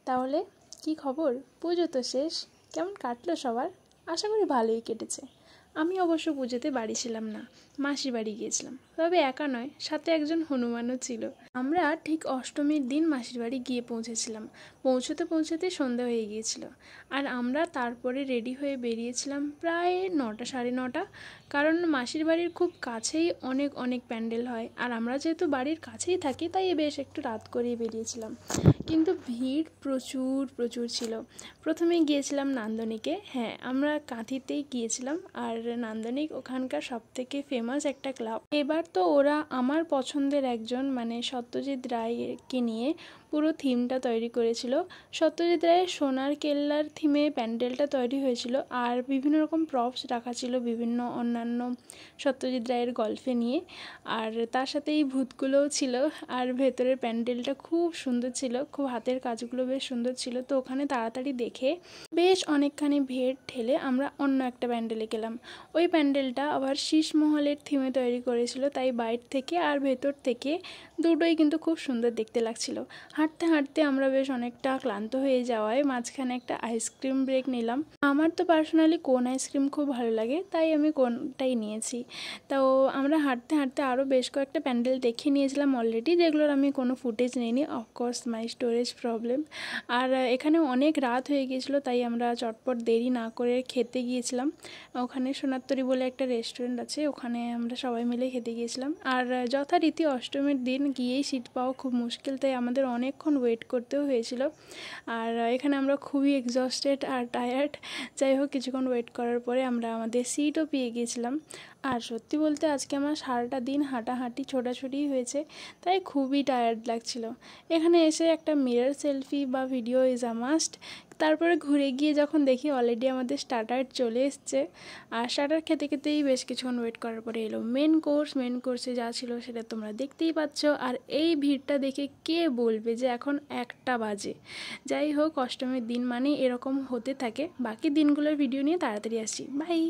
তাহলে কি খবর? পুজো তো শেষ, কেমন কাটলো সবার? আশা করি ভালোই কেটেছে। আমি অবশ্য পুজোতে বাড়ি ছিলাম না, মাসির বাড়ি গিয়েছিলাম। তবে একা নয়, সাথে একজন হনুমানও ছিল। আমরা ঠিক অষ্টমীর দিন মাসির বাড়ি গিয়ে পৌঁছেছিলাম। পৌঁছতে পৌঁছতে সন্ধ্যা হয়ে গিয়েছিল, আর আমরা তারপরে রেডি হয়ে বেরিয়েছিলাম প্রায় 9টা সাড়ে 9টা। কারণ মাসির বাড়ির খুব কাছেই অনেক অনেক প্যান্ডেল হয়, আর আমরা যেহেতু বাড়ির কাছেই থাকি তাই বেশ একটু রাত করেই বেরিয়েছিলাম। কিন্তু ভিড় প্রচুর প্রচুর ছিল। প্রথমে গিয়েছিলাম নান্দনিকে। হ্যাঁ, আমরা কাঁথিতেই গিয়েছিলাম, আর নান্দনিক ওখানকার সবথেকে ফেমাস একটা ক্লাব। এবার তো ওরা আমার পছন্দের একজন মানে সত্যজিৎ রায়কে নিয়ে পুরো থিমটা তৈরি করেছিল। সত্যজিৎ রায়ের সোনার কেল্লার থিমে প্যান্ডেলটা তৈরি হয়েছিল, আর বিভিন্ন রকম প্রপস রাখা ছিল বিভিন্ন অন্যান্য সত্যজিৎ রায়ের গল্পে নিয়ে। আর তার সাথে এই ভূতগুলোও ছিল। আর ভেতরের প্যান্ডেলটা খুব সুন্দর ছিল, খুব হাতের কাজগুলো বেশ সুন্দর ছিল। তো ওখানে তাড়াতাড়ি দেখে বেশ অনেকখানি ভিড় ঠেলে আমরা অন্য একটা প্যান্ডেলে গেলাম। ওই প্যান্ডেলটা আবার শীষমহলের থিমে তৈরি করেছিল, তাই বাইরে থেকে আর ভেতর থেকে দুটোই কিন্তু খুব সুন্দর দেখতে লাগছিল। হাঁটতে হাঁটতে আমরা বেশ অনেকটা ক্লান্ত হয়ে যাওয়ায় মাঝখানে একটা আইসক্রিম ব্রেক নিলাম। আমার তো পার্সোনালি কোন আইসক্রিম খুব ভালো লাগে, তাই আমি কোনটাই নিয়েছি। তো আমরা হাঁটতে হাঁটতে আরও বেশ কয়েকটা প্যান্ডেল দেখে নিয়েছিলাম অলরেডি, যেগুলোর আমি কোনো ফুটেজ নিইনি, অফকোর্স মাই স্টোরেজ প্রবলেম। আর এখানে অনেক রাত হয়ে গিয়েছিলো, তাই আমরা চটপট দেরি না করে খেতে গিয়েছিলাম। ওখানে সোনারতরী বলে একটা রেস্টুরেন্ট আছে, ওখানে আমরা সবাই মিলে খেতে গিয়েছিলাম। আর যথারীতি অষ্টমীর দিন গিয়েই সিট পাওয়া খুব মুশকিল, তাই আমাদের অনেকক্ষণ ওয়েট করতেও হয়েছিল। আর এখানে আমরা খুবই এক্সস্টেড আর টায়ার্ড। যাই হোক, কিছুক্ষণ ওয়েট করার পরে আমরা আমাদের সিটও পেয়ে গিয়েছিলাম। আর সত্যি বলতে আজকে আমার সারাটা দিন হাঁটাহাঁটি ছোটাছুটি হয়েছে, তাই খুবই টায়ার্ড লাগছিল। এখানে এসে একটা মিরর সেলফি বা ভিডিও ইজ আ মাস্ট। তারপরে ঘুরে গিয়ে যখন দেখি অলরেডি আমাদের স্টার্টার চলে এসছে, আর স্টার্টার খেতে খেতেই বেশ কিছুক্ষণ ওয়েট করার পরে এলো মেন কোর্স। মেন কোর্সে যা ছিল সেটা তোমরা দেখতেই পাচ্ছ। আর এই ভিড়টা দেখে কে বলবে যে এখন 1টা বাজে? যাই হোক, অষ্টমীর দিন মানে এরকম হতে থাকে। বাকি দিনগুলোর ভিডিও নিয়ে তাড়াতাড়ি আসছি। বাই।